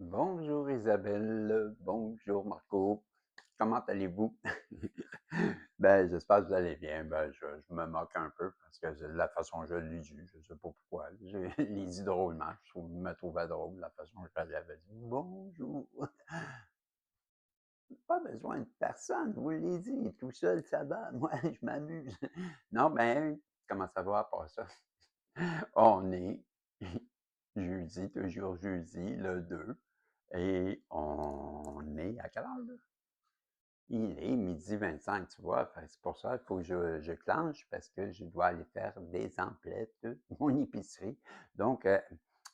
Bonjour Isabelle, bonjour Marco, comment allez-vous? Ben, j'espère que vous allez bien. Ben, je me moque un peu parce que la façon que je l'ai dit, je sais pas pourquoi. Je l'ai dit drôlement, je me trouvais drôle la façon que je l'avais dit. Bonjour. Pas besoin de personne, vous l'avez dit, tout seul ça va, moi je m'amuse. Non, ben, comment ça va à part ça? On est jeudi, toujours jeudi, le 2, et on est à quelle heure, là? Il est 12h25, tu vois. C'est pour ça qu'il faut que je clenche parce que je dois aller faire des emplettes, mon épicerie. Donc,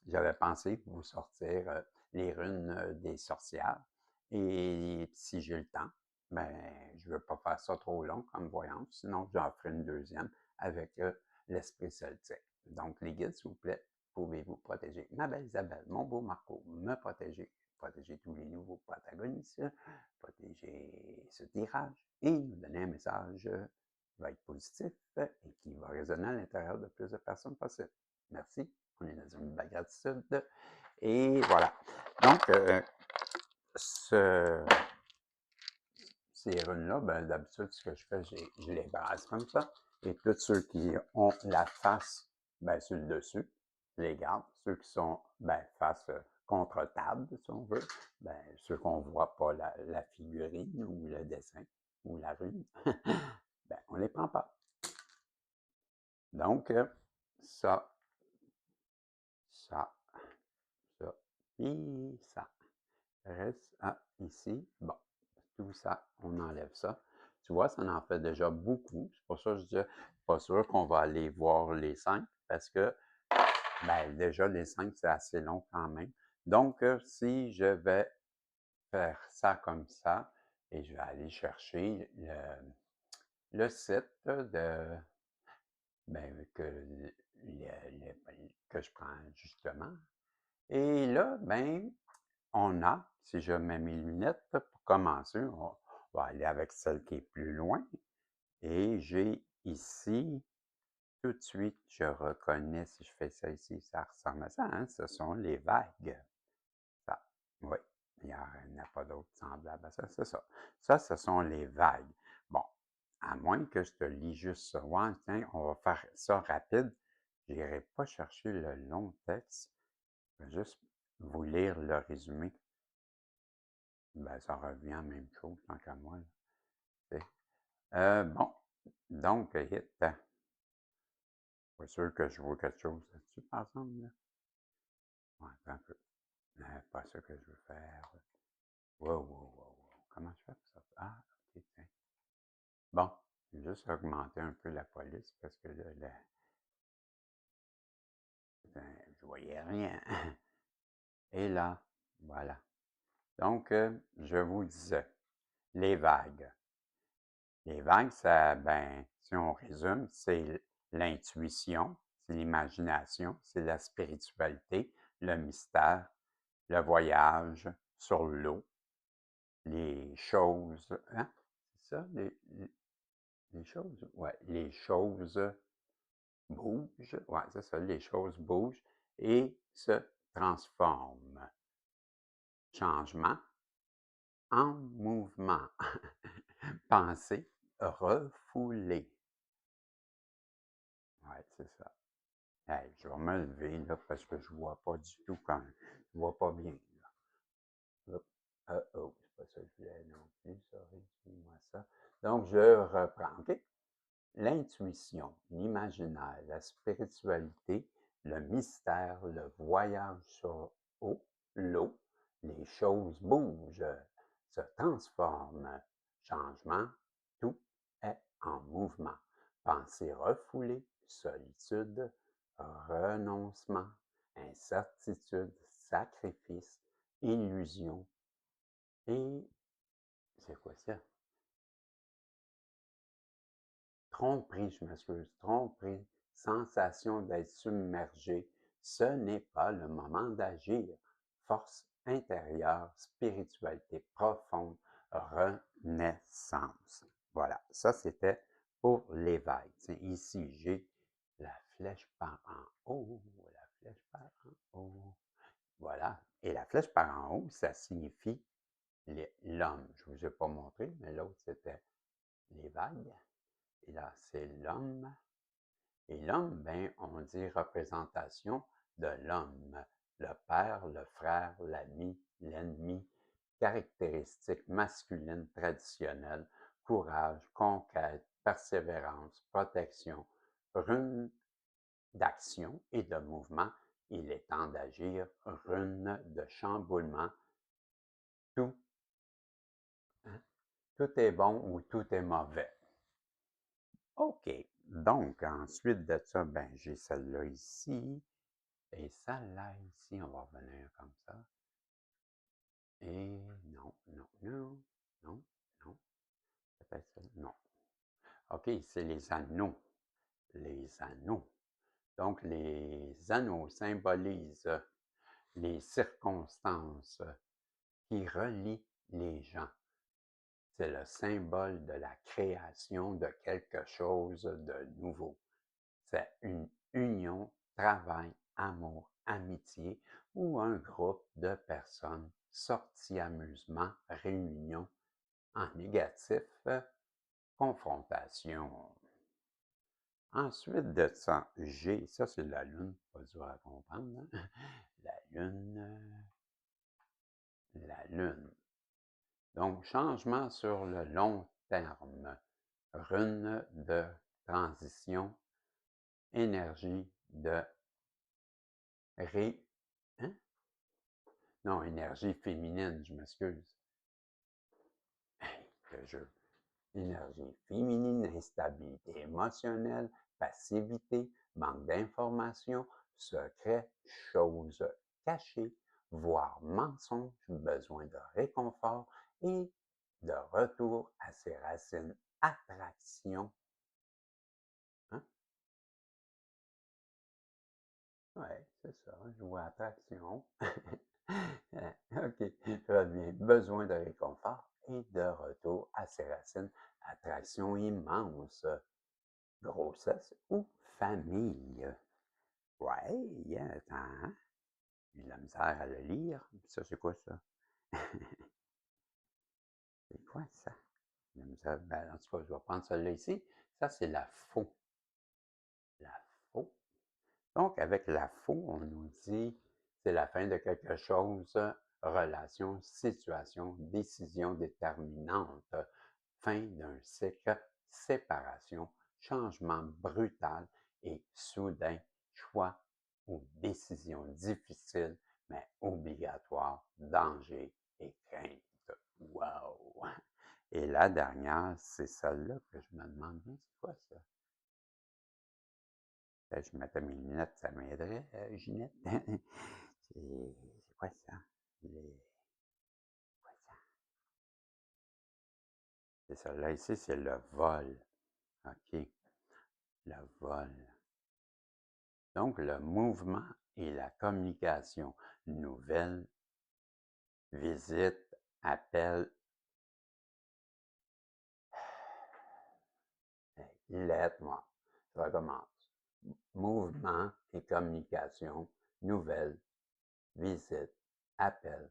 j'avais pensé vous sortir les runes des sorcières. Et si j'ai le temps, ben, je ne veux pas faire ça trop long comme voyance, sinon j'en ferai une deuxième avec l'esprit celtique. Donc, les guides, s'il vous plaît, pouvez-vous protéger ma belle Isabelle, mon beau Marco, me protéger tous les nouveaux protagonistes, protéger ce tirage et nous donner un message qui va être positif et qui va résonner à l'intérieur de plus de personnes possible. Merci. On est dans une belle gratitude. Et voilà. Donc, ce, ces runes-là, ben, d'habitude, ce que je fais, je les brasse comme ça. Et tous ceux qui ont la face ben, sur le dessus, je les garde. Ceux qui sont ben, face contre table, si on veut, ben, ceux qu'on ne voit pas la figurine ou le dessin ou la rune, ben, on ne les prend pas. Donc, ça, ça, ça et ça. Reste ici. Bon, tout ça, on enlève ça. Tu vois, ça en fait déjà beaucoup. C'est pour ça que je dis, pas sûr qu'on va aller voir les 5 parce que, ben, déjà, les 5, c'est assez long quand même. Donc, si je vais faire ça comme ça, et je vais aller chercher le site ben, que je prends justement. Et là, ben, on a, si je mets mes lunettes, pour commencer, on va aller avec celle qui est plus loin. Et j'ai ici, tout de suite, je reconnais, si je fais ça ici, ça ressemble à ça, hein? Ce sont les vagues. Ça, oui, il n'y en a pas d'autre semblable à ça, c'est ça. Ça, ce sont les vagues. Bon, à moins que je te lis juste ça. Ouais, tiens, on va faire ça rapide. Je n'irai pas chercher le long texte. Je vais juste vous lire le résumé. Ben, ça revient à la même chose tant qu'à moi. Bon, donc, hit. Pas sûr que je vois quelque chose là-dessus, par exemple. Là. Ouais, attends un peu. Pas ça que je veux faire. Wow, wow, wow, wow. Comment je fais pour ça? Ah, ok, tiens. Bon, je vais juste augmenter un peu la police parce que là, je voyais rien. Et là, voilà. Donc, je vous disais, les vagues. Les vagues, ça, ben, si on résume, c'est l'intuition, c'est l'imagination, c'est la spiritualité, le mystère, le voyage sur l'eau, les choses, hein? C'est ça, les choses? Ouais, les choses bougent, ouais, c'est ça, les choses bougent et se transforment. Changement en mouvement. Pensée refoulée. Ouais, c'est ça. Hey, je vais me lever là, parce que je vois pas du tout quand je vois pas bien. Là. Oh, c'est pas ça que je voulais non plus, sorry, dis-moi ça. Donc, je reprends. OK? L'intuition, l'imaginaire, la spiritualité, le mystère, le voyage sur l'eau, les choses bougent, se transforment, changement, tout est en mouvement. Pensée refoulée, solitude, renoncement, incertitude, sacrifice, illusion et c'est quoi ça? Tromperie, je m'excuse, tromperie, sensation d'être submergé, ce n'est pas le moment d'agir. Force intérieure, spiritualité profonde, renaissance. Voilà, ça c'était pour les vagues. Ici, j'ai la flèche par en haut, la flèche par en haut. Voilà. Et la flèche par en haut, ça signifie l'homme. Je ne vous ai pas montré, mais l'autre, c'était les vagues. Et là, c'est l'homme. Et l'homme, ben, on dit représentation de l'homme. Le père, le frère, l'ami, l'ennemi. Caractéristiques masculines traditionnelles. Courage, conquête, persévérance, protection. Rune d'action et de mouvement. Il est temps d'agir. Rune de chamboulement. Tout, hein, tout est bon ou tout est mauvais. OK. Donc, ensuite de ça, ben, j'ai celle-là ici et celle-là ici. On va revenir comme ça. Et non, non, non, non, non. Peut-être ça. Non. OK, c'est les anneaux. Les anneaux. Donc, les anneaux symbolisent les circonstances qui relient les gens. C'est le symbole de la création de quelque chose de nouveau. C'est une union, travail, amour, amitié ou un groupe de personnes, sorties, amusement, réunion, en négatif, confrontation. Ensuite de ça, j'ai, ça c'est la lune, pas dur à comprendre, hein? La lune. Donc, changement sur le long terme, rune de transition, énergie de ré... Hein? Non, énergie féminine, je m'excuse. Hey, le jeu. Énergie féminine, instabilité émotionnelle, passivité, manque d'information, secret, choses cachées, voire mensonges, besoin de réconfort et de retour à ses racines, attraction. Hein? Oui, c'est ça, je vois attraction. OK, très bien. Besoin de réconfort et de retour à ses racines, attraction immense, grossesse ou famille. Ouais, attends, hein? J'ai de la misère à le lire. Ça, c'est quoi ça? C'est quoi ça? J'ai de la misère. Ben, en tout cas, je vais prendre celle-là ici. Ça, c'est la faux. La faux. Donc, avec la faux, on nous dit c'est la fin de quelque chose, relation, situation, décision déterminante, fin d'un cycle, séparation, changement brutal et soudain, choix ou décision difficile mais obligatoire, danger et crainte. Wow! Et la dernière, c'est celle-là que je me demande bien, c'est quoi ça? Je mettais mes lunettes, ça m'aiderait, Ginette. C'est quoi ça? Quoi ça? C'est ça. Là, ici, c'est le vol. OK. Le vol. Donc, le mouvement et la communication. Nouvelles, visites, appels, lettres. Moi, je recommence. Mouvement et communication. Nouvelles, visites, appels,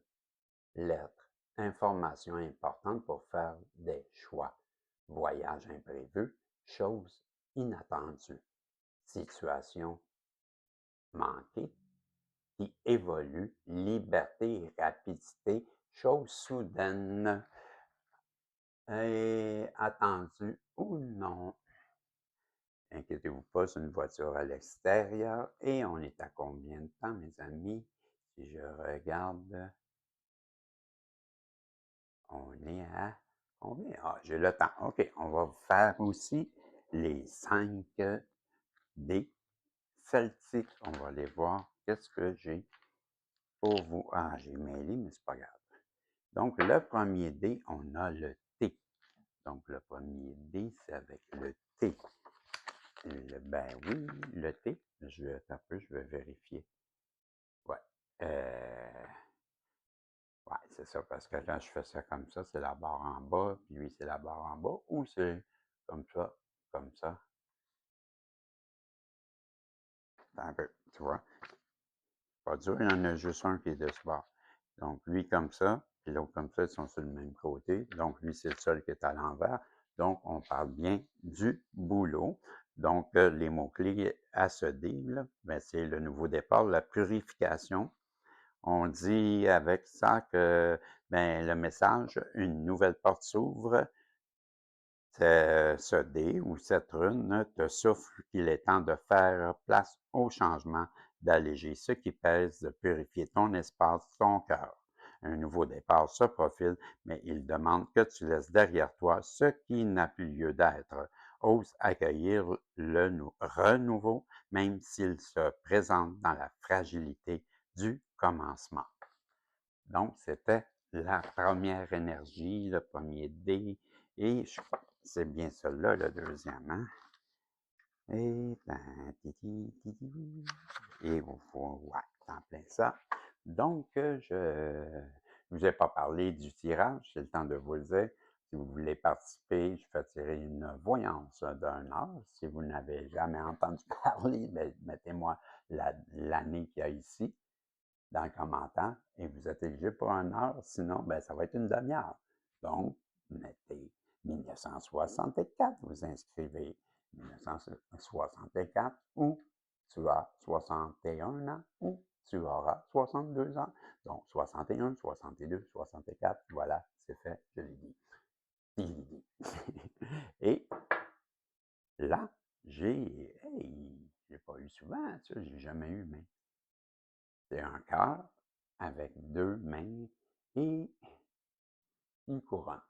lettres, informations importantes pour faire des choix, voyage imprévu, choses inattendues, situations manquées qui évoluent, liberté et rapidité, choses soudaines et attendues ou non. Inquiétez-vous pas, c'est une voiture à l'extérieur et on est à combien de temps, mes amis? Si je regarde, on est à combien? Ah, j'ai le temps. OK, on va faire aussi les 5 dés celtiques. On va aller voir qu'est-ce que j'ai pour vous. Ah, j'ai mêlé, mais c'est pas grave. Donc, le premier dé, on a le T. Donc, le premier dé, c'est avec le T. Ben oui, le T. Un peu, je vais vérifier. Ouais. Ouais, c'est ça, parce que quand je fais ça comme ça, c'est la barre en bas, puis lui, c'est la barre en bas, ou c'est comme ça, comme ça. Un peu, tu vois. pas dur, il y en a juste un qui est de ce bord. Donc, lui comme ça, puis l'autre comme ça, ils sont sur le même côté. Donc, lui, c'est le seul qui est à l'envers. Donc, on parle bien du boulot. Donc, les mots-clés à ce livre, ben, c'est le nouveau départ, la purification. On dit avec ça que ben, le message, une nouvelle porte s'ouvre. Ce dé ou cette rune te souffle qu'il est temps de faire place au changement, d'alléger ce qui pèse, de purifier ton espace, ton cœur. Un nouveau départ se profile, mais il demande que tu laisses derrière toi ce qui n'a plus lieu d'être. Ose accueillir le renouveau, même s'il se présente dans la fragilité du commencement. Donc, c'était la première énergie, le premier dé, et c'est bien celui-là, le deuxième, hein? Et, et ouais, c'est en plein ça. Donc, je ne vous ai pas parlé du tirage, c'est le temps de vous le dire. Si vous voulez participer, je fais tirer une voyance d'1 heure. Si vous n'avez jamais entendu parler, mettez-moi l'année qu'il y a ici dans le commentaire et vous êtes éligible pour 1 heure. Sinon, ben, ça va être une demi-heure. Donc, mettez 1964, vous inscrivez 1964 ou tu as 61 ans ou tu auras 62 ans. Donc, 61, 62, 64, voilà, c'est fait, je l'ai dit. Et là, j'ai pas eu souvent, ça, j'ai jamais eu, mais c'est un cœur avec 2 mains et une couronne.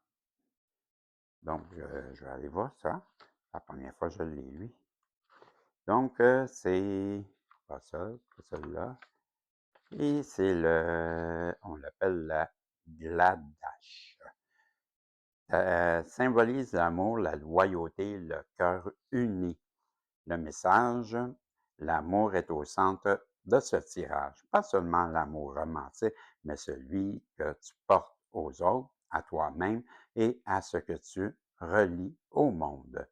Donc, je vais aller voir ça. La première fois, je l'ai lu. Donc, c'est pas ça, pas celui-là. Et c'est on l'appelle la gladash. Symbolise l'amour, la loyauté, le cœur uni. Le message, l'amour est au centre de ce tirage. Pas seulement l'amour romantique, mais celui que tu portes aux autres, à toi-même et à ce que tu relis au monde.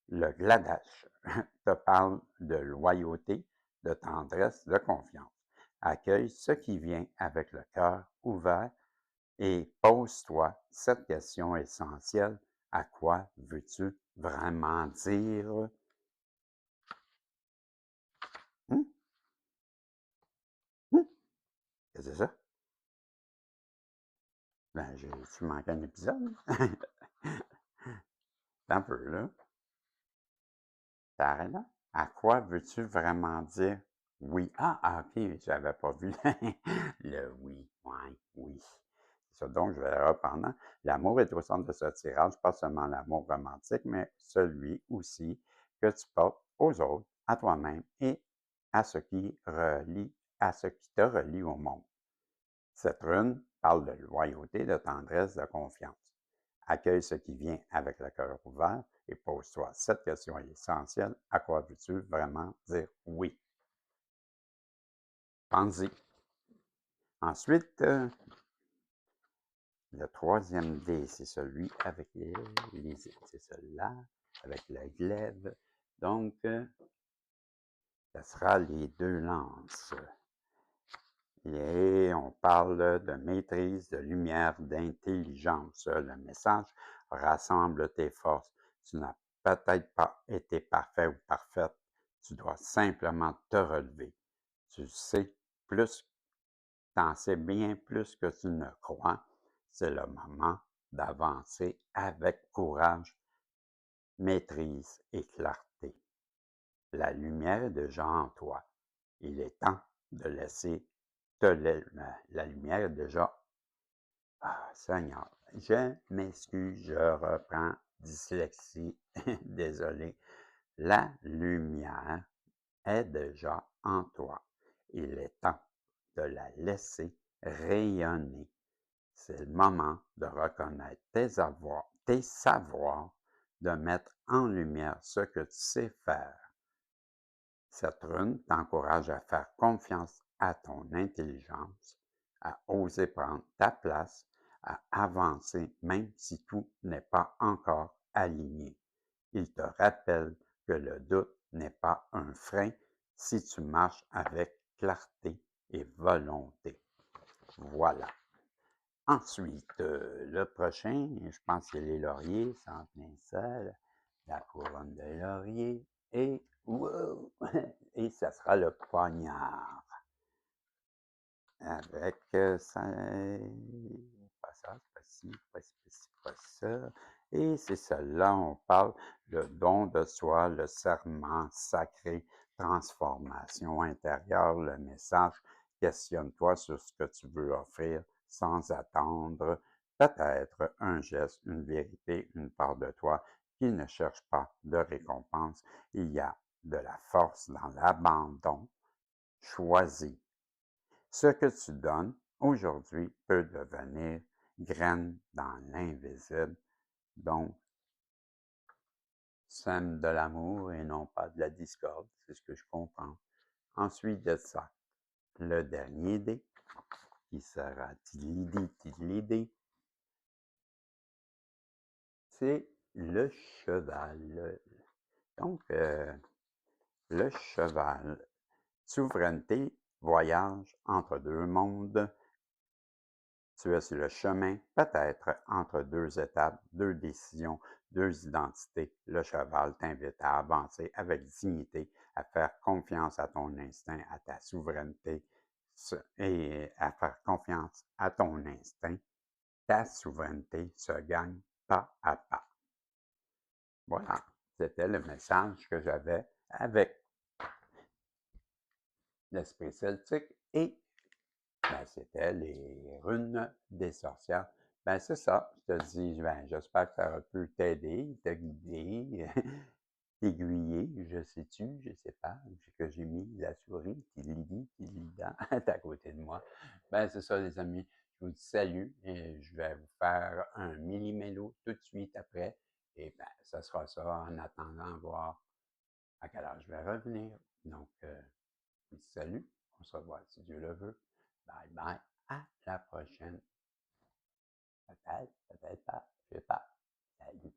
Le gladash te parle de loyauté, de tendresse, de confiance. Accueille ce qui vient avec le cœur ouvert et pose-toi cette question essentielle. À quoi veux-tu vraiment dire? Hmm? Hmm? Qu'est-ce que c'est ça? Ben, j'ai-tu manqué un épisode? Un peu, là. T'arrêtes là? À quoi veux-tu vraiment dire oui? Ok, j'avais pas vu le oui. Ouais, oui. C'est ça, donc je vais reprendre. L'amour est au centre de ce tirage, pas seulement l'amour romantique, mais celui aussi que tu portes aux autres, à toi-même et à ce qui à ce qui te relie au monde. Cette rune parle de loyauté, de tendresse, de confiance. Accueille ce qui vient avec le cœur ouvert et pose-toi cette question essentielle. À quoi veux-tu vraiment dire oui? Pense-y. Ensuite, le troisième dé, c'est celui avec c'est celui-là, avec le glaive. Donc, ce sera les 2 lances. Et on parle de maîtrise, de lumière, d'intelligence. Le message rassemble tes forces. Tu n'as peut-être pas été parfait ou parfaite. Tu dois simplement te relever. Tu sais plus, t'en sais bien plus que tu ne crois. C'est le moment d'avancer avec courage, maîtrise et clarté. La lumière est déjà en toi. Il est temps de laisser la lumière est déjà. Ah, Seigneur, je m'excuse, je reprends dyslexie, désolé. La lumière est déjà en toi. Il est temps de la laisser rayonner. C'est le moment de reconnaître tes savoirs, de mettre en lumière ce que tu sais faire. Cette rune t'encourage à faire confiance à ton intelligence, à oser prendre ta place, à avancer même si tout n'est pas encore aligné. Il te rappelle que le doute n'est pas un frein si tu marches avec clarté et volonté. Voilà. Ensuite, le prochain, je pense que les lauriers, c'est en plein ça, la couronne de laurier, et wow! Et ça sera le poignard. Avec ça, pas ça, c'est pas ci, pas ci, pas ci, pas ça. Et c'est ça, là, on parle le don de soi, le serment sacré, transformation intérieure, le message. Questionne-toi sur ce que tu veux offrir sans attendre. Peut-être un geste, une vérité, une part de toi qui ne cherche pas de récompense. Il y a de la force dans l'abandon. Choisis. Ce que tu donnes aujourd'hui peut devenir graine dans l'invisible. Donc, sème de l'amour et non pas de la discorde, c'est ce que je comprends. Ensuite de ça, le dernier dé, qui sera tidlidi, c'est le cheval. Donc, le cheval, souveraineté, voyage entre deux mondes. Tu es sur le chemin, peut-être entre deux étapes, deux décisions, deux identités. Le cheval t'invite à avancer avec dignité, à faire confiance à ton instinct, à ta souveraineté et à faire confiance à ton instinct. Ta souveraineté se gagne pas à pas. Voilà, c'était le message que j'avais avec l'esprit celtique et ben, c'était les runes des sorcières. Ben, c'est ça. Je te dis, ben, j'espère que ça a pu t'aider, te guider, t'aiguiller, je sais-tu, je sais pas, que j'ai mis la souris, qui lida, est à côté de moi. Ben, c'est ça, les amis. Je vous dis salut et je vais vous faire un millimélo tout de suite après. Et ben, ça sera ça en attendant voir à quelle heure je vais revenir. Donc, je vous dis salut. On se revoit si Dieu le veut. Bye bye. À la prochaine. Peut-être, peut-être pas. Je sais pas. Salut.